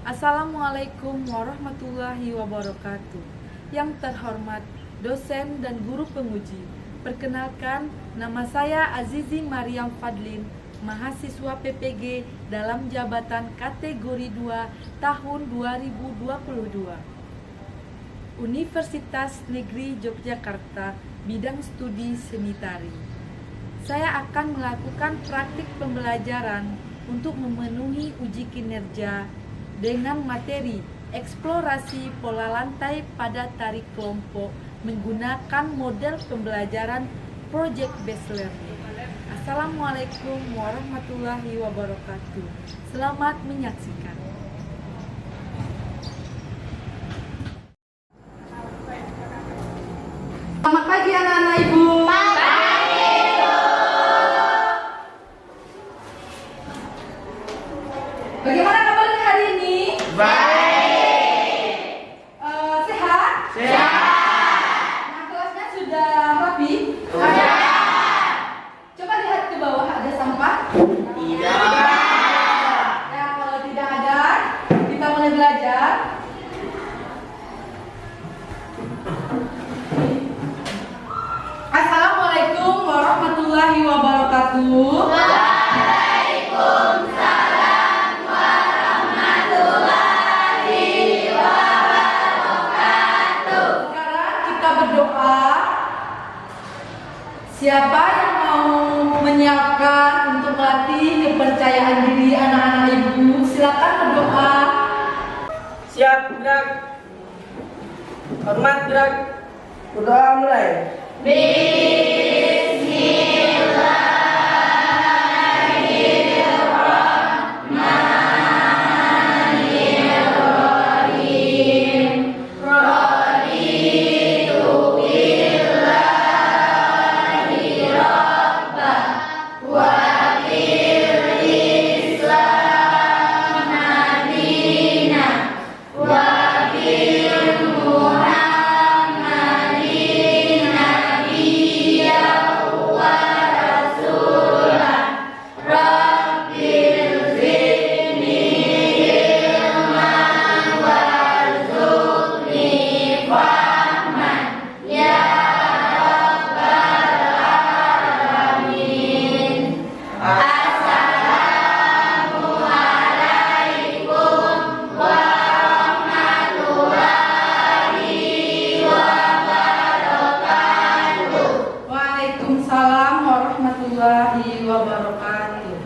Assalamualaikum warahmatullahi wabarakatuh. Yang terhormat dosen dan guru penguji, perkenalkan nama saya Azizi Mariam Fadlin, mahasiswa PPG dalam jabatan kategori 2 tahun 2022. Universitas Negeri Yogyakarta, bidang studi seni tari. Saya akan melakukan praktik pembelajaran untuk memenuhi uji kinerja dengan materi eksplorasi pola lantai pada tari kelompok menggunakan model pembelajaran Project Based Learning. Assalamualaikum warahmatullahi wabarakatuh. Selamat menyaksikan. Selamat pagi anak-anak Ibu. Bagaimana kabarnya hari ini? Baik. Sehat? Sehat. Nah, kelasnya sudah rapi? Sudah. Coba lihat ke bawah, ada sampah? Tidak. Ya, kalau tidak ada, kita mulai belajar. Assalamualaikum warahmatullahi wabarakatuh. Waalaikumsalam warahmatullahi wabarakatuh. Sekarang kita berdoa. Siapa yang mau menyiapkan untuk melatih kepercayaan diri anak-anak Ibu, silakan berdoa. Siap, gerak. Hormat, gerak. Berdoa mulai. Waalaikumsalam warahmatullahi wabarakatuh.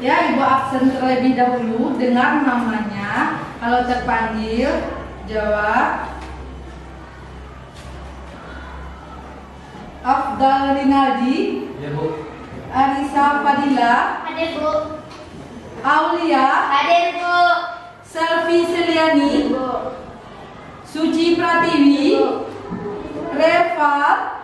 Ya, Ibu absen terlebih dahulu, dengar namanya. Kalau terpanggil, jawab. Afdal Rinaldi. Ya, Bu. Arisa Fadila. Hadir, Bu. Aulia. Hadir, Bu. Selvi Seliani. Bu. Suci Pratiwi. Reval.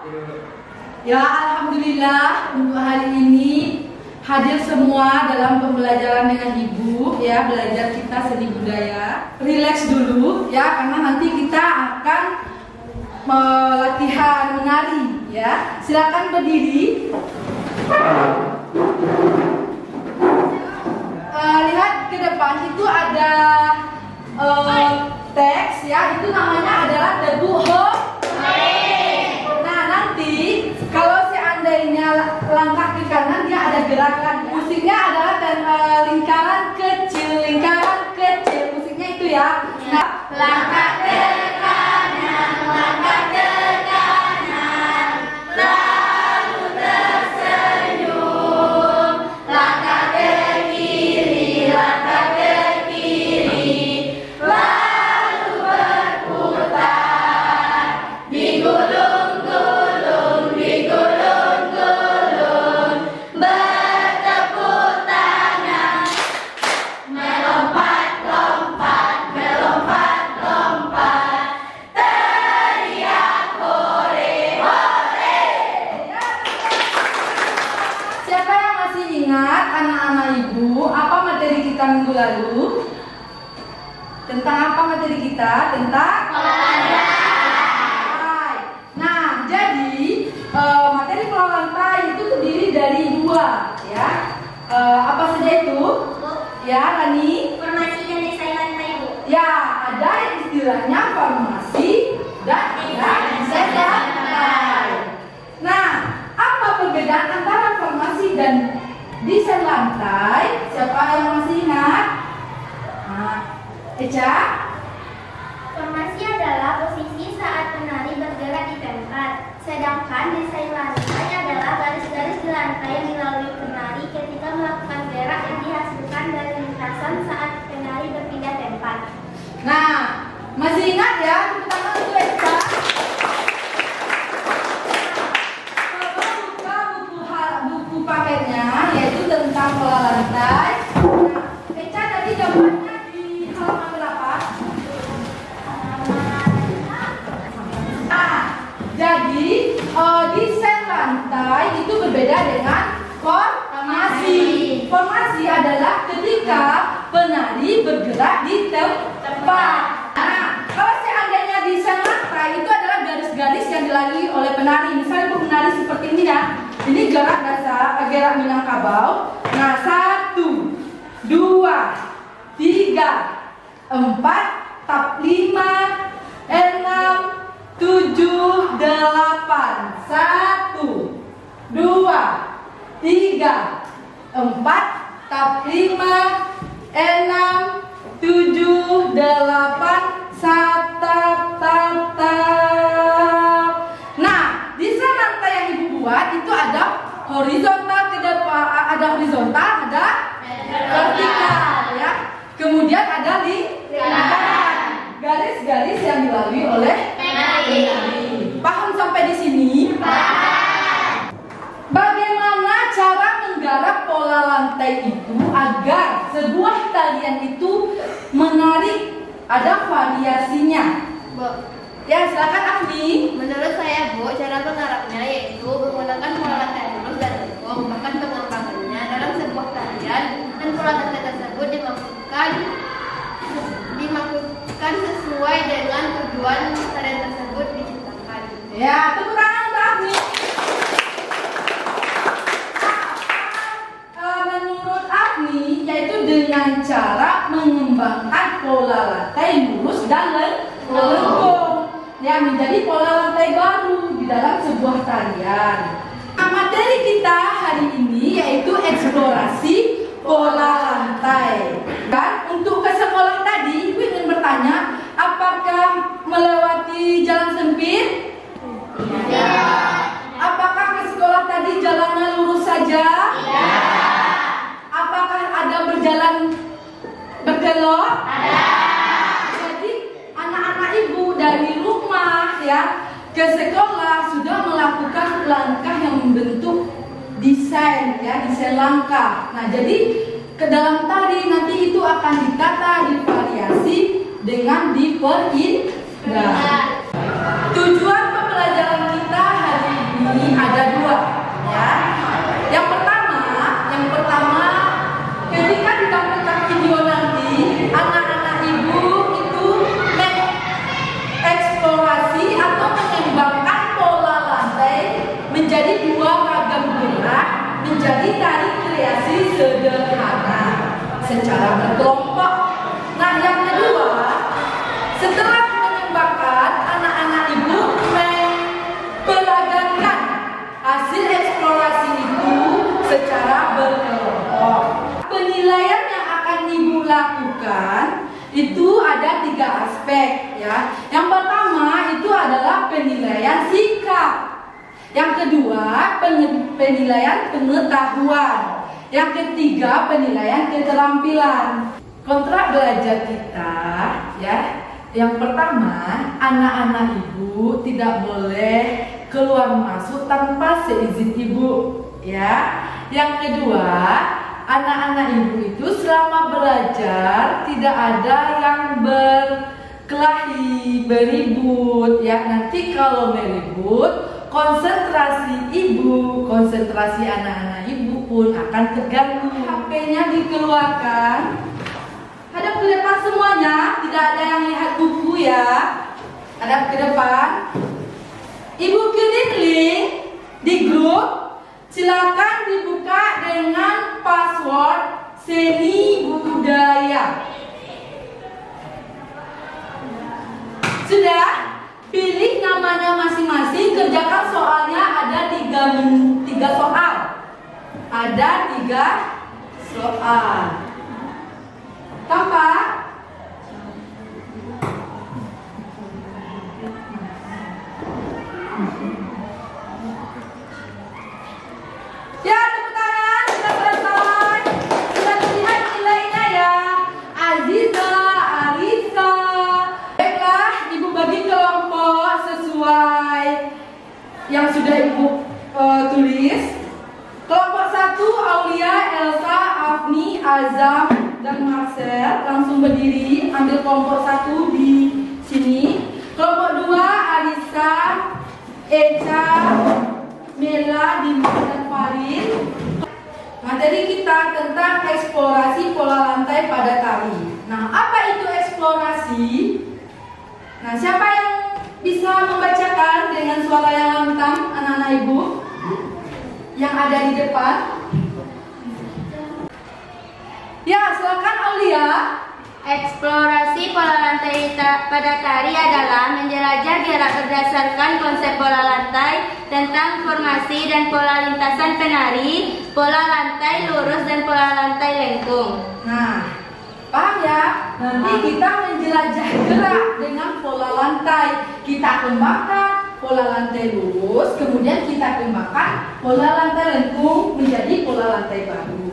Ya, alhamdulillah untuk hari ini hadir semua dalam pembelajaran dengan Ibu, ya, belajar kita seni budaya. Relax dulu ya, karena nanti kita akan latihan menari, ya. Silakan berdiri. Lihat ke depan itu ada teks, ya, itu namanya adalah tebu home. Nah, nanti kalau seandainya langkah ke kanan, dia ada gerakan. Musiknya adalah lingkaran kecil, musiknya itu ya. Nah, Langkah ke kanan, langkah ke kanan, lalu tersenyum. Langkah ke kiri, langkah ke kiri, lalu berputar. Digulung-gulung, digulung-gulung, bertepuk tangan, melompat-lompat, melompat-lompat, teriak hore, hore. siapa yang masih ingat anak-anak Ibu apa materi kita minggu lalu? Tentang apa materi kita? Tentang Olahraga. Nah, jadi materi pola lantai itu terdiri dari dua, ya. Apa saja yaitu ya Rani. Formasi dan desain lantai, Bu. Ya, ada yang istilahnya formasi dan ada desain lantai. Nah, apa perbedaan antara formasi dan desain lantai? Siapa yang masih ingat? Nah, Eca? Formasi adalah posisi saat penari bergerak di tempat. Sedangkan desain lantai adalah garis-garis di lantai yang dilalui penari ketika melakukan gerak yang dihasilkan dari lintasan saat penari berpindah tempat. Nah, masih ingat ya? Tepuk tangan untuk Eca. Coba buka buku paketnya, yaitu tentang pola lantai. Nah, Eca tadi jawabannya di halaman berapa? Nah, jadi desain lantai itu berbeda dengan formasi. Formasi adalah ketika penari bergerak di tempat. Nah, kalau seandainya desain lantai itu adalah garis-garis yang dilalui oleh penari. Misalnya penari seperti ini ya. Ini gerak dasar, gerak Minangkabau. Nah, 1, 2, 3, 4, tap 5, 6, 7, 8. 1, 2, 3, 4, tap 5, 6, 7, 8, tap. Nah, desain lantai yang ibu buat itu ada horizontal ke depan, ada horizontal, ada vertikal ya. Kemudian ada lingkaran, garis-garis yang dilalui oleh penari. Paham sampai di sini? Bagaimana cara menggarap pola lantai itu agar sebuah tarian itu menarik, ada variasinya? Bu, Ya, silakan Afni. menurut saya, Bu, cara menggarapnya yaitu menggunakan pola lantai lurus dan lengkung, bahkan pengembangannya dalam sebuah tarian, dan pola lantai tersebut dimaksudkan sesuai dengan tujuan tarian tersebut diciptakan. Ya, tepuk tangan untuk Afni. Menurut Afni, yaitu dengan cara mengembangkan pola lantai lurus dan lengkung, yang menjadi pola lantai baru di dalam sebuah tarian. Nah, materi kita hari ini yaitu eksplorasi pola lantai. Dan untuk ke sekolah tadi, ibu ingin bertanya, apakah melewati jalan sempit? Apakah ke sekolah tadi jalannya lurus saja? Apakah ada berjalan berkelok? Jadi anak-anak ibu dari rumah ya ke sekolah sudah melakukan langkah yang membentuk desain ya, desain langkah. Nah, jadi ke dalam tari nanti itu akan ditata, divariasi dengan diperindah. Tujuan pembelajaran kita hari ini ada 2 ya. Yang pertama ketika ditampilkan video nanti, anak-anak ibu itu mengeksplorasi atau mengembangkan pola lantai menjadi 2 ragam gerak, menjadi tari kreasi sederhana secara berkelompok. Nah, yang kedua, setelah mengembangkan, anak-anak ibu memperagakan hasil eksplorasi itu secara berkelompok. Penilaian yang akan ibu lakukan itu ada 3 aspek ya. Yang pertama itu adalah penilaian sikap. Yang kedua penilaian pengetahuan. Yang ketiga penilaian keterampilan. Kontrak belajar kita ya. Yang pertama, anak-anak ibu tidak boleh keluar masuk tanpa seizin ibu ya. Yang kedua, anak-anak ibu itu selama belajar tidak ada yang berkelahi, beribut ya. Nanti kalau meribut, konsentrasi ibu, konsentrasi anak-anak ibu pun akan terganggu. HP-nya dikeluarkan, hadap ke depan semuanya, tidak ada yang lihat buku ya. Hadap ke depan. Ibu kirim link di grup, silakan dibuka dengan password seni budaya. Sudah? Pilih namanya masing-masing, kerjakan soalnya ada 3 soal. Ada 3 soal. Tampak? Ya, tepuk tangan, sudah selesai. Sudah terlihat nilainya ya. Aziza, Arisa. Baiklah, Ibu bagi kelompok sesuai yang sudah Ibu tulis. Kelompok 1, Aulia, Elsa, Afni, Azam, dan Marcel. Langsung berdiri, ambil kelompok 1 di sini. Kelompok 2, Alisa, Eca, Mela, Dimas, dan Farid. Materi kita tentang eksplorasi pola lantai pada tari. Nah, apa itu eksplorasi? Nah, siapa yang bisa membacakan dengan suara yang lantang, anak-anak Ibu yang ada di depan? Ya, silakan Aulia. Eksplorasi pola lantai pada tari adalah menjelajah gerak berdasarkan konsep pola lantai tentang formasi dan pola lintasan penari, pola lantai lurus dan pola lantai lengkung. Nah, paham ya? Nanti kita menjelajah gerak dengan pola lantai. Kita kembangkan pola lantai lurus, kemudian kita kembangkan pola lantai lengkung menjadi pola lantai baru.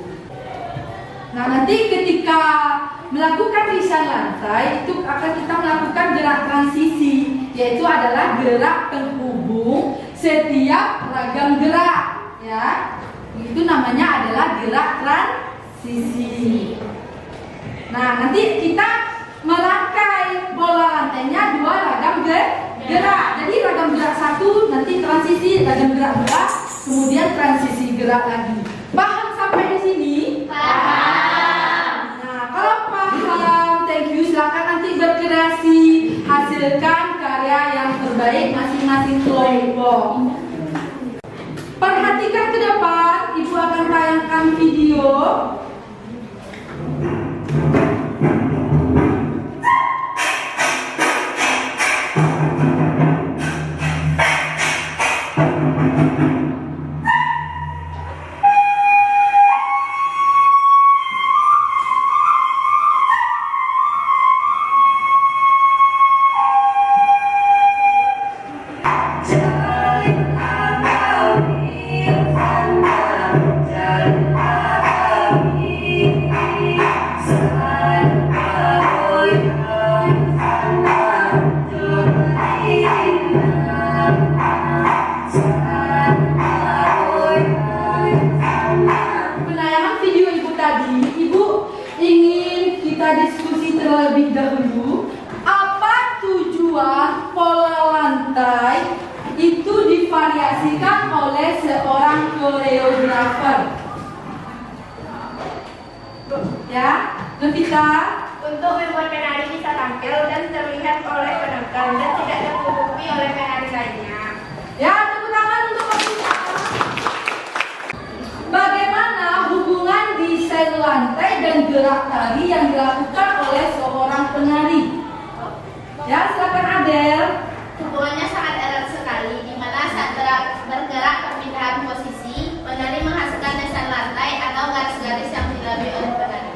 Nah, nanti ketika melakukan riset lantai itu akan kita melakukan gerak transisi, yaitu adalah gerak penghubung setiap ragam gerak, ya. Itu namanya adalah gerak transisi. Nah, nanti kita merangkai pola lantainya 2 ragam gerak. Jadi ragam gerak 1 nanti transisi ragam gerak 2, kemudian transisi gerak lagi. Paham sampai di sini? Paham. Kalau paham, thank you. Silakan nanti berkreasi, hasilkan karya yang terbaik masing-masing kelompok. Perhatikan ke depan, Ibu akan tayangkan video. Penayangan video Ibu tadi, Ibu ingin kita diskusi terlebih dahulu. Apa tujuan pola lantai itu divariasikan oleh seorang koreografer? Ya, Novita. Untuk membuat penari bisa tampil dan terlihat oleh penonton dan tidak tertutupi oleh penari lainnya. Ya, tepuk tangan untuk Novita. Bagaimana hubungan desain lantai dan gerak tari yang dilakukan oleh seorang penari? Ya, silakan Adel. Hubungannya sangat erat sekali, di mana saat bergerak perpindahan posisi, penari menghasilkan desain lantai atau garis-garis yang dilalui oleh penari.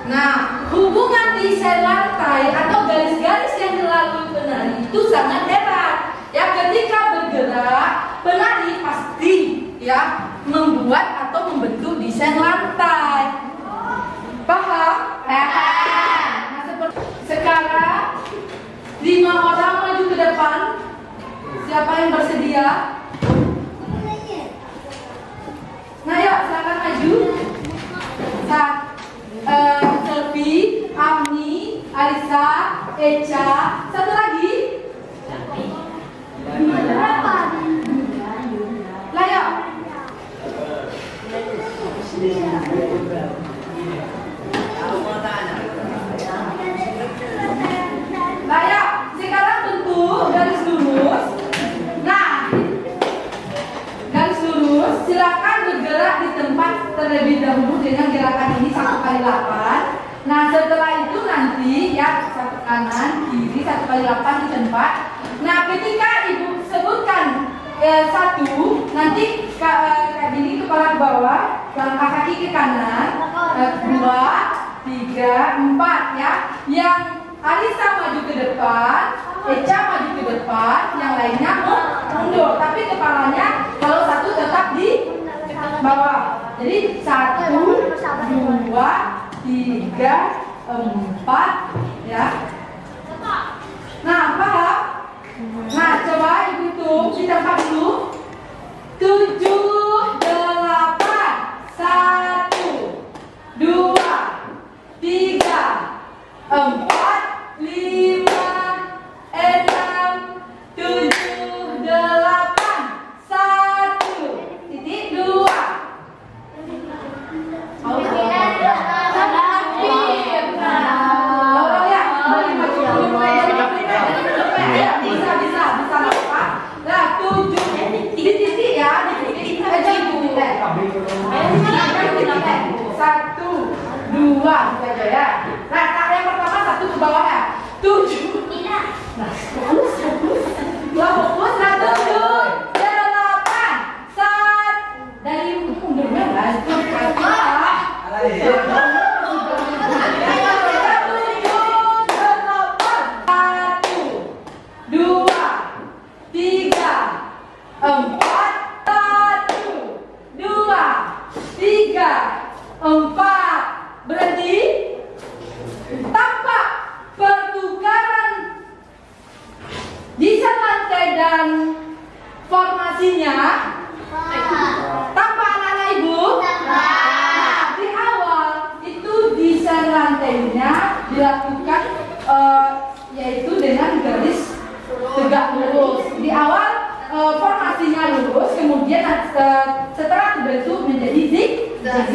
Nah, hubungan desain lantai atau garis-garis yang dilalui penari itu sangat erat. Ya, ketika bergerak, penari pasti ya membuat atau membentuk desain lantai. Paham? Paham. Nah, sekarang 5 orang maju ke depan. Siapa yang bersedia? Nah, yuk silakan maju. Selfie, Afni, Alisa, Eca, satu lagi. Lah yuk. Nah, ya, sekarang bentuk garis lurus. Nah, garis lurus, silakan bergerak di tempat terlebih dahulu dengan gerakan ini 1 kali kali 8. Nah setelah itu nanti ya satu kanan kiri 1 kali 8 di tempat. Nah ketika ibu sebutkan 1, nanti kayak gini kepala ke bawah, langkah kaki ke kanan, 2, 3, 4 ya. Yang Alisa maju ke depan, Eca maju ke depan, yang lainnya mundur. Tapi kepalanya kalau 1 tetap di bawah. Jadi 1, 2, 3, 4 ya. Nah, paham? Nah, coba ibu hitung di tempat dulu. 7, 8, 1, 2, 3, 4, 5, 6, 7, 8, 1, 2. Bisa apa? Nah, 7 di titik ya, di titik aja ibu. 1, 2 aja ya. Nah, yang pertama 1 ke bawah ya. 7. Nah, fokus. 1, 2, 8. Dari mundurnya lah. 4 berhenti tanpa pertukaran desain lantai dan formasinya tanpa anak-anak ibu. Di awal itu desain lantainya dilakukan yaitu dengan garis tegak lurus. Di awal formasinya lurus, kemudian setelah terbentuk menjadi zigzag,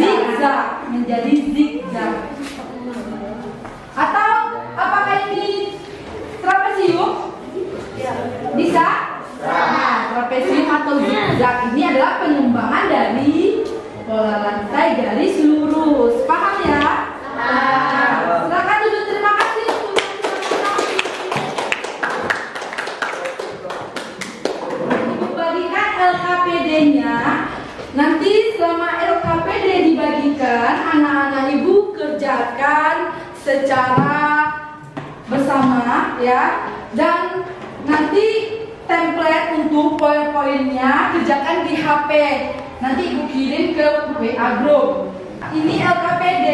Atau apakah ini trapesium? Bisa? Nah, trapesium atau zigzag ini adalah pengembangan dari pola lantai garis lurus. Paham ya? Nah, silakan duduk. Terima kasih. Ibu bagikan LKPD-nya. Nanti selama LKPD dibagikan, anak-anak ibu kerjakan secara bersama ya. Dan nanti template untuk poin-poinnya kerjakan di HP. Nanti ibu kirim ke WA group. Ini LKPD.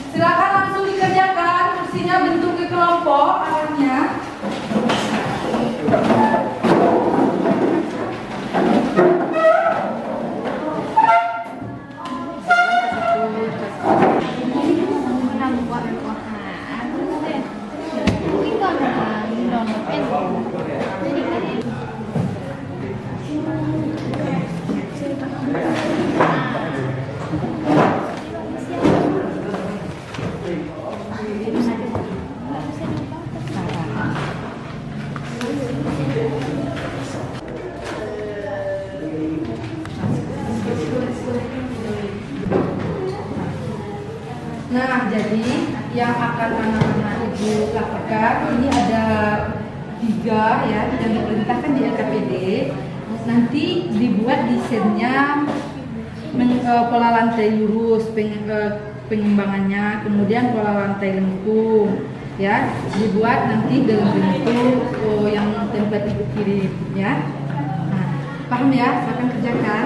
Silakan langsung dikerjakan. Kursinya bentuk ke kelompok arahnya. Nah, jadi yang akan anak-anak ibu lakukan ini ada 3 ya yang diperintahkan di LKPD. Nanti dibuat desainnya pola lantai lurus, pengembangannya, kemudian pola lantai lengkung ya, dibuat nanti dalam bentuk yang template ibu kirim ya. Nah, paham ya? Silakan kerjakan.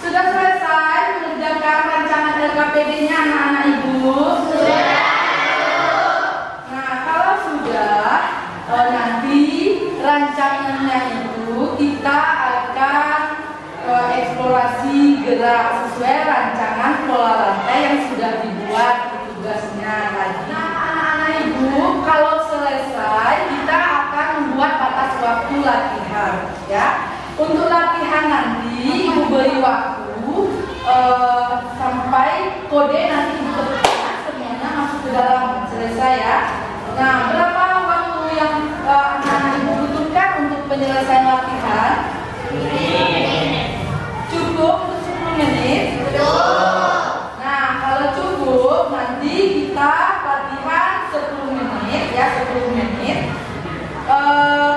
Sudah selesai mengerjakan rancangan LKPD-nya anak-anak ibu? Sudah. Nah, kalau sudah, nanti rancangannya itu kita akan eksplorasi gerak sesuai rancangan pola lantai yang sudah dibuat tugasnya tadi. Nah, anak-anak ibu, kalau selesai kita akan membuat batas waktu latihan ya. Untuk latihan nanti ibu beri waktu Nah, berapa waktu yang anak-anak ibu butuhkan untuk penyelesaian latihan? Cukup untuk 10 menit? Nah, kalau cukup, nanti kita latihan 10 menit ya, 10 menit.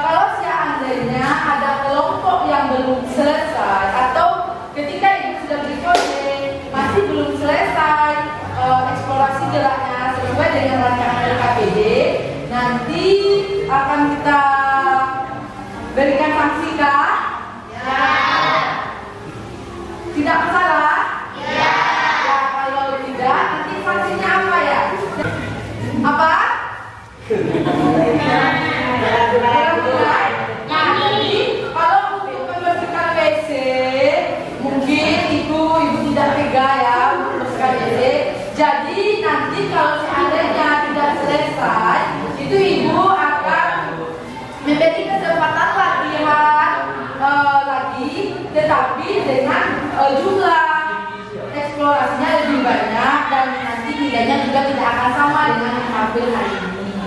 Kalau seandainya ada kelompok yang belum selesai atau ketika ibu sudah beri kode masih belum selesai eksplorasi geraknya sesuai dengan rancangan LKPD, nanti akan kita berikan sanksi kah? Ya. Tidak masalah? Ya. Ya, kalau tidak, nanti sanksinya apa ya? Apa? Kalau untuk membersihkan WC, mungkin ibu tidak tega ya untuk membersihkan WC. Jadi nanti kalau seandainya tidak selesai, itu ibu akan memberi kesempatan latihan lagi, tetapi dengan jumlah eksplorasinya lebih banyak dan nanti nilainya juga tidak akan sama dengan yang tampil hari ini.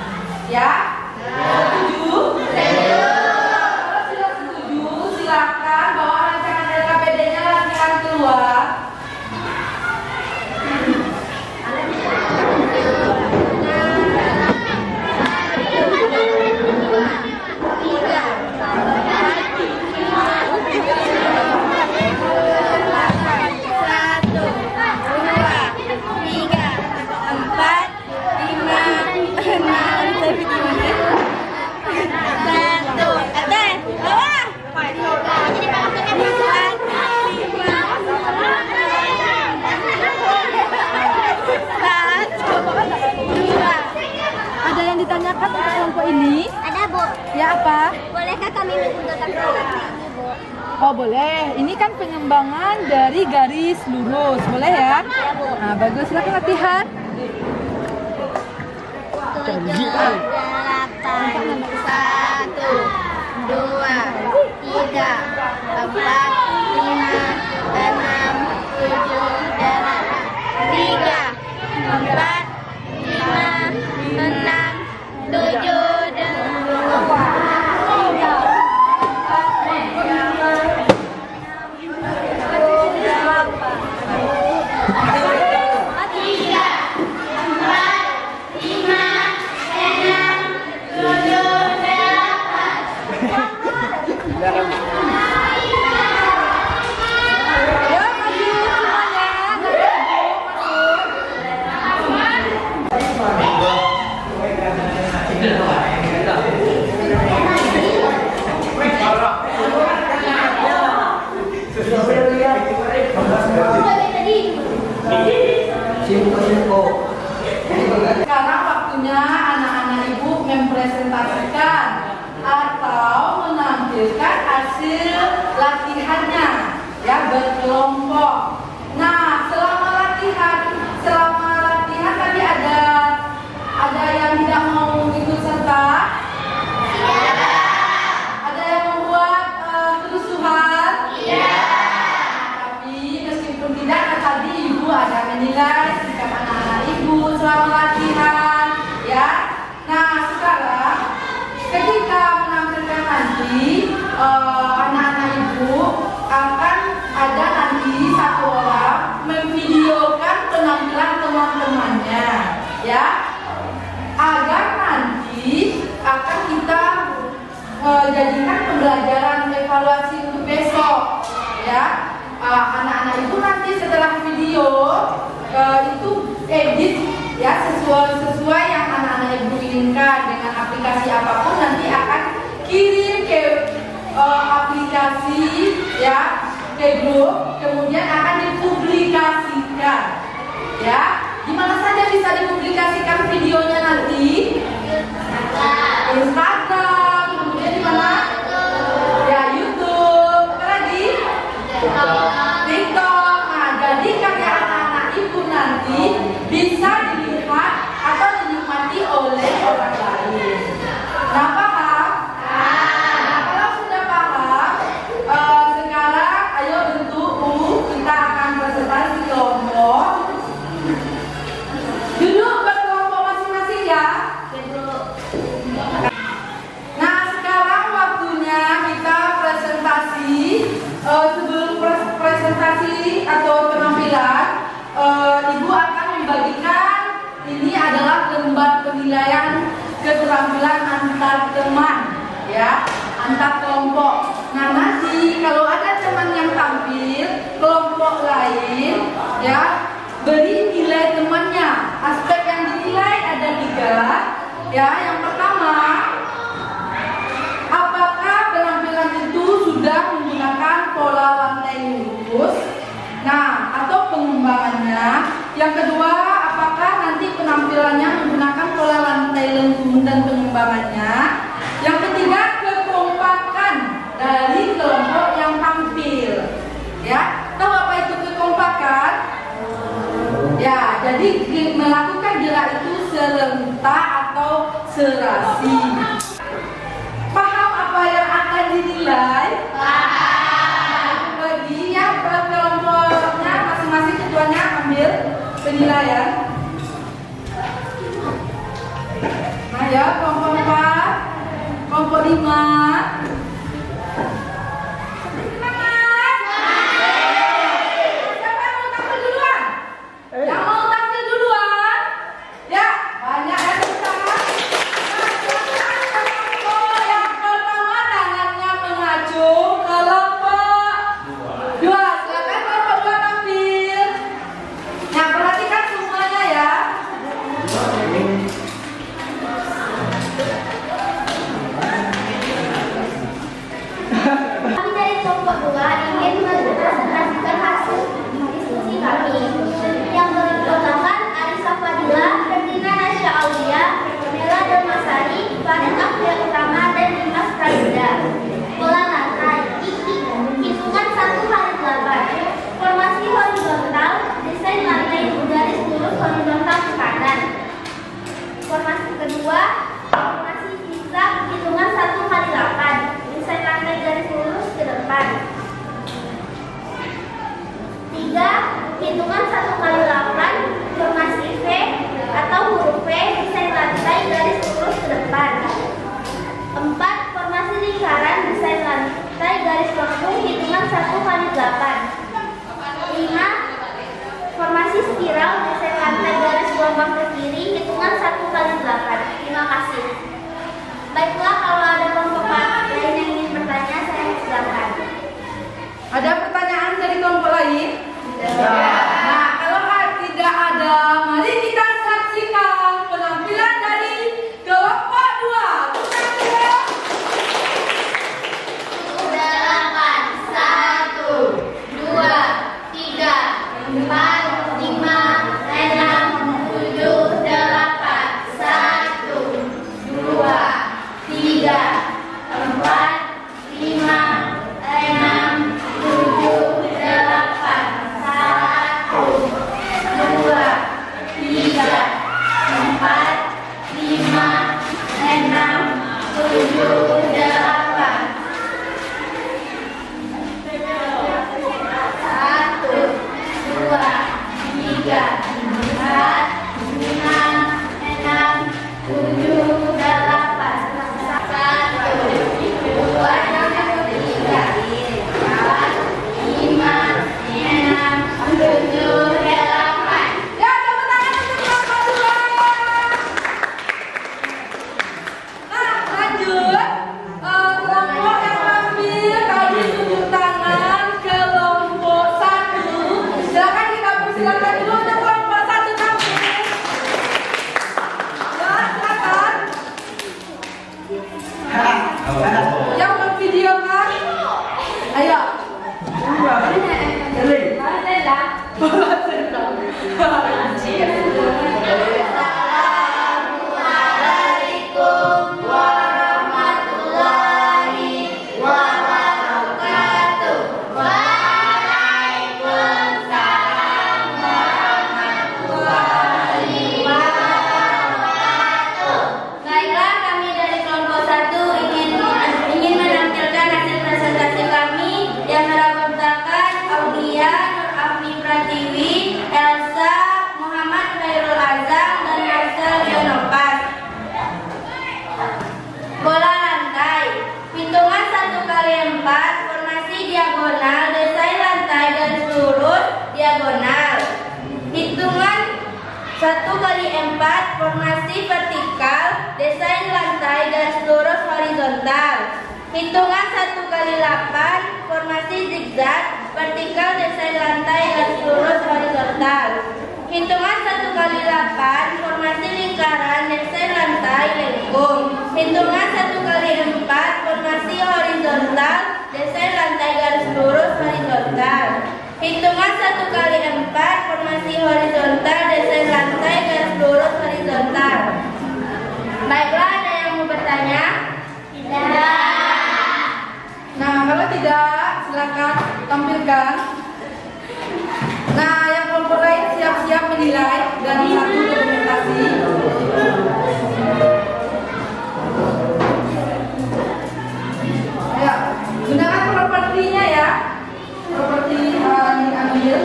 Ya? Setuju? Kalau sudah setuju, silakan bawa rancangan LKPD-nya latihan keluar. Ada yang ditanyakan untuk kelompok ini? Ada, Bu. Ya, apa? Bolehkah kami menggunakan seperti ini, Bu? Oh, boleh. Ini kan pengembangan dari garis lurus. Boleh ya? Ya, Bu. Nah, bagus. Silakan latihan. 7, 8, 1, 2, 3, 4, 5, 6, 7, 8, 3, 4, 5, 6, 7, 8. Sekarang waktunya anak-anak ibu mempresentasikan atau menampilkan hasil latihannya ya, berkelompok. Nah, selama latihan tadi ada yang tidak mau ikut serta? Ada yang membuat kerusuhan? Tapi meskipun tidak, tadi ibu ada menilai sikap anak-anak ibu selama latihan ya. Nah, sekarang ketika menampilkan nanti anak-anak ibu akan ada nanti satu orang memvideokan penampilan teman-temannya ya, agar nanti akan kita jadikan pembelajaran evaluasi untuk besok ya. Anak-anak ibu nanti setelah video itu edit ya sesuai yang anak-anak ibu inginkan dengan aplikasi apapun, nanti akan kirim ke aplikasi ya, ke grup, kemudian akan dipublikasikan ya. Di mana saja bisa dipublikasikan videonya nanti? Instagram, kemudian di mana? Ya, YouTube, apa lagi? TikTok. Nah, jadi karya anak-anak ibu nanti bisa dilihat atau dinikmati oleh orang lain. Nah, paham? Nah, kalau sudah paham, sekarang ayo bentuk kita akan presentasi kelompok. Duduk berkelompok masing-masing ya. penilaian keterampilan antar teman, ya, antar kelompok. Nah, nanti kalau ada teman yang tampil kelompok lain, ya, beri nilai temannya. Aspek yang dinilai ada 3, ya. Yang pertama, apakah penampilan itu sudah menggunakan pola lantai lurus, nah, atau pengembangannya. Yang kedua, apakah nanti penampilannya menggunakan pola lantai lengkung dan pengembangannya. Yang ketiga, kekompakan dari kelompok yang tampil, ya. Tahu apa itu kekompakan? Ya, jadi melakukan gerak itu serentak atau serasi. Paham apa yang akan dinilai? Bagi yang kelompoknya masing-masing ketuanya ambil penilaian. Nah, ya, kelompok 4, kelompok 5. Semangat! Siapa yang mau tampil duluan? Yang mau tampil duluan? Ya, banyak yang bersama. Kelompok yang pertama tangannya mengacu kelompok 2. Silakan kelompok 2 tampil. Nah, perhatikan semuanya ya. Kami dari kelompok 2 ingin mempresentasikan hasil diskusi kami yang berikutkan Arisa Fadila, Ferdina Nasya Aulia, Nela Delmasari, Farid Akhil Utama, dan Dimas Praida. Pola lantai, hitungan 1 kali 8, formasi horizontal, desain lantai garis lurus horizontal ke kanan. Formasi kedua, formasi zigzag, hitungan 1 kali 8, desain lantai garis lurus ke depan. 3. Hitungan 1 kali 8, formasi V atau huruf V, desain lantai garis lurus ke depan. 4. Formasi lingkaran, desain lantai garis lengkung, hitungan 1 kali 8. 5. Formasi spiral, desain lantai garis gelombang ke kiri, hitungan 1 kali 8. Terima kasih. Baiklah, kalau ada kelompok lain yang ingin bertanya, saya silakan. Ada pertanyaan dari kelompok lain? Nah, kalau tidak ada, mari kita saksikan penampilan dari kelompok 2. Udah 8, 1, 2, 3, 4, 5, 6, 7, 8, 1, 2, 3, 4, 5, 6, 7, 8, 1, 2, 3, 4, 5, 6, 7, 8. 1 kali 4 formasi vertikal, desain lantai, garis lurus horizontal. Hitungan 1 kali 8, formasi zigzag, vertikal, desain lantai, garis lurus horizontal. Hitungan 1 kali 8, formasi lingkaran, desain lantai, lengkung. Hitungan 1 kali 4, formasi horizontal, desain lantai, garis lurus horizontal. Hitungan 1 kali 4, formasi horizontal, desain lantai, garis lurus horizontal. Baiklah, ada yang mau bertanya? Tidak. Nah, kalau tidak, silakan tampilkan. Nah, yang kelompok lain siap-siap menilai dari satu dokumentasi. Ya, gunakan propertinya ya. Properti diambil.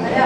Ya.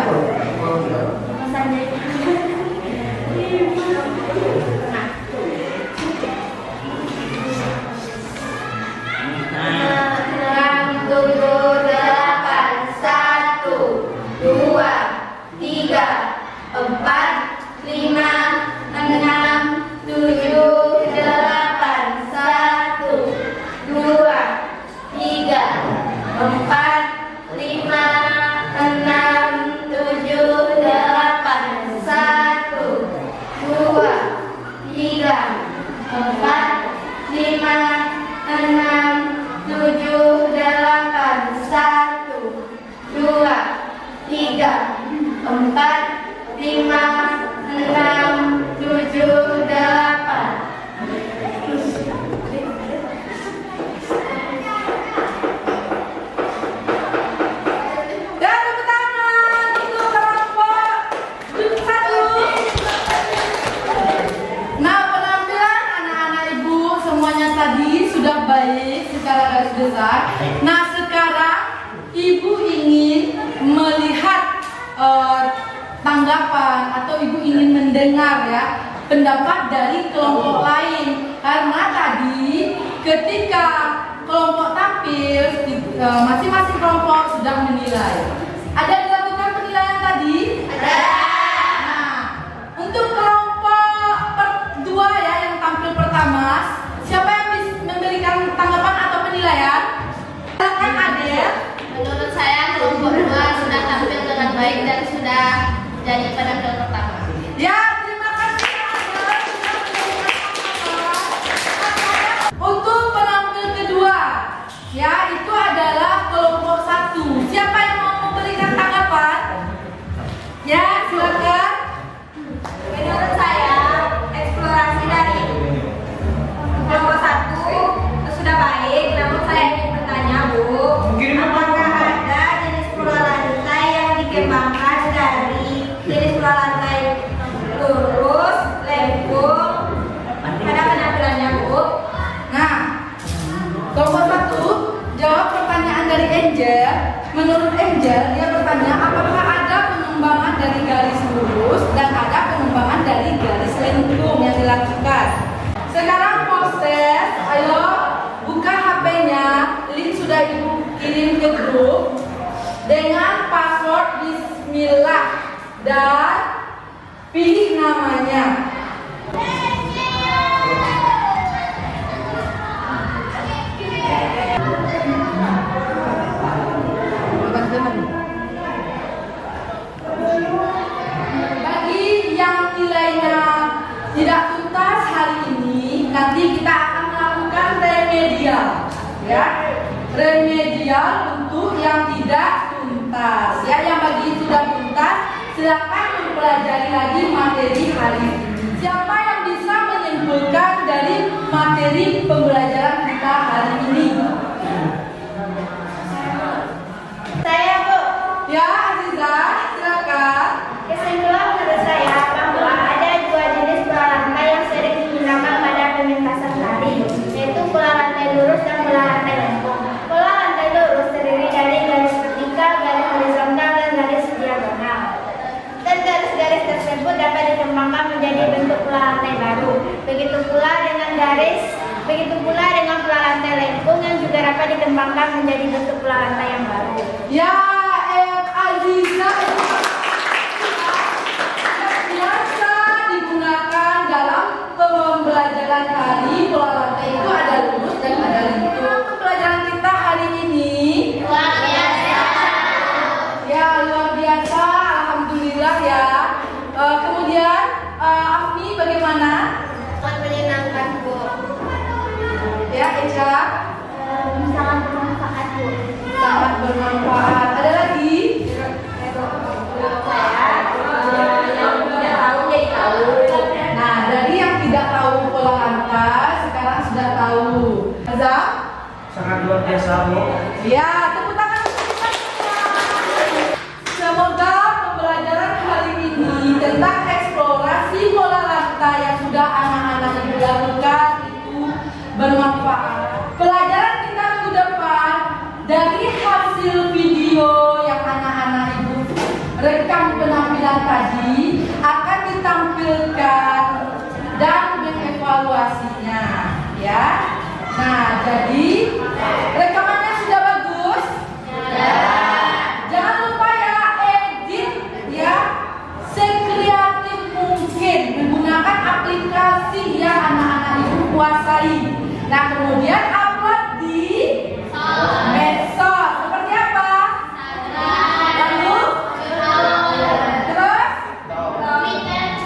Nah, sekarang Ibu ingin melihat tanggapan atau Ibu ingin mendengar ya pendapat dari kelompok lain, karena tadi ketika kelompok tampil masing-masing kelompok sudah menilai. Ada dilakukan penilaian tadi? Ada. Nah, untuk kelompok kedua ya yang tampil pertama, siapa yang memberikan tanggapan atau penilaian? Silakan Adel. Menurut saya kelompok 2 sudah tampil dengan baik dan sudah jadi penampil pertama. Ya, terima kasih Adel. Untuk penampil kedua, ya itu adalah kelompok 1. Siapa yang mau memberikan tanggapan? Ya, silakan. Menurut saya, eksplorasi dari kelompok 1 sudah baik, namun saya ingin bertanya, Bu, apakah ada jenis pola lantai yang dikembangkan dari jenis pola lantai lurus, lengkung? Ada penampilannya, Bu? Nah, kelompok 1 jawab pertanyaan dari Angel. Menurut Angel, dia bertanya apakah ada pengembangan dari garis lurus dan ada pengembangan dari garis lengkung yang dilakukan. Sekarang proses, ayo buka HP-nya, link sudah Ibu kirim ke grup dengan password Bismillah dan pilih namanya. Bagi yang nilainya tidak tuntas hari ini, nanti kita akan melakukan remedial, ya. Remedial untuk yang tidak tuntas, ya. Yang bagi sudah tuntas, silakan mempelajari lagi materi hari ini. Siapa yang bisa menyimpulkan dari materi pembelajaran kita hari ini? Saya, Bu. Ya, Aziza, silakan. Kesimpulan menurut saya bahwa ada 2 jenis pola lantai yang sering digunakan pada pementasan tari, yaitu pola lantai lurus dan pola lantai lengkung. Pola lantai lurus terdiri dari garis vertikal, garis horizontal, dan garis diagonal. Dan garis-garis tersebut dapat dikembangkan menjadi bentuk pola lantai baru. Begitu pula dengan pola lantai lengkung yang juga dapat dikembangkan menjadi bentuk pola lantai yang baru. Ya, Aziza. Sangat luar biasa, Bu. Ya, tepuk tangan untuk kita semua. Semoga pembelajaran hari ini tentang eksplorasi pola lantai yang sudah anak-anak ibu lakukan itu bermanfaat. Pelajaran kita minggu depan dari hasil video yang anak-anak ibu rekam penampilan tadi akan ditampilkan dan mengevaluasinya, ya. Nah, jadi rekamannya sudah bagus? Ya. Jangan lupa ya, edit ya sekreatif mungkin menggunakan aplikasi yang anak-anak ibu kuasai. Nah, kemudian upload di medsos. Seperti apa? Lalu terus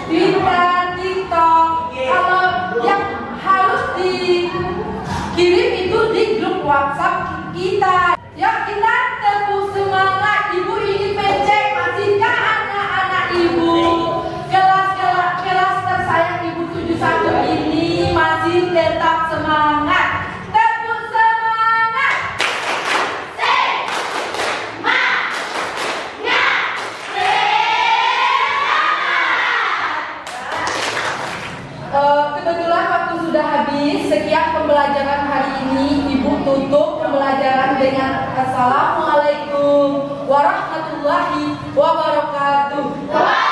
Twitter, TikTok. Kalau yang harus dikirim itu di grup WhatsApp kita. Yuk kita tepuk semangat. Ibu ini pecek. Masihkah anak-anak ibu kelas tersayang ibu 71 ini masih tetap semangat? Tepuk semangat. Kebetulan waktu sudah habis. Sekian pembelajaran hari ini. Ibu tutup pembelajaran dengan Assalamualaikum warahmatullahi wabarakatuh.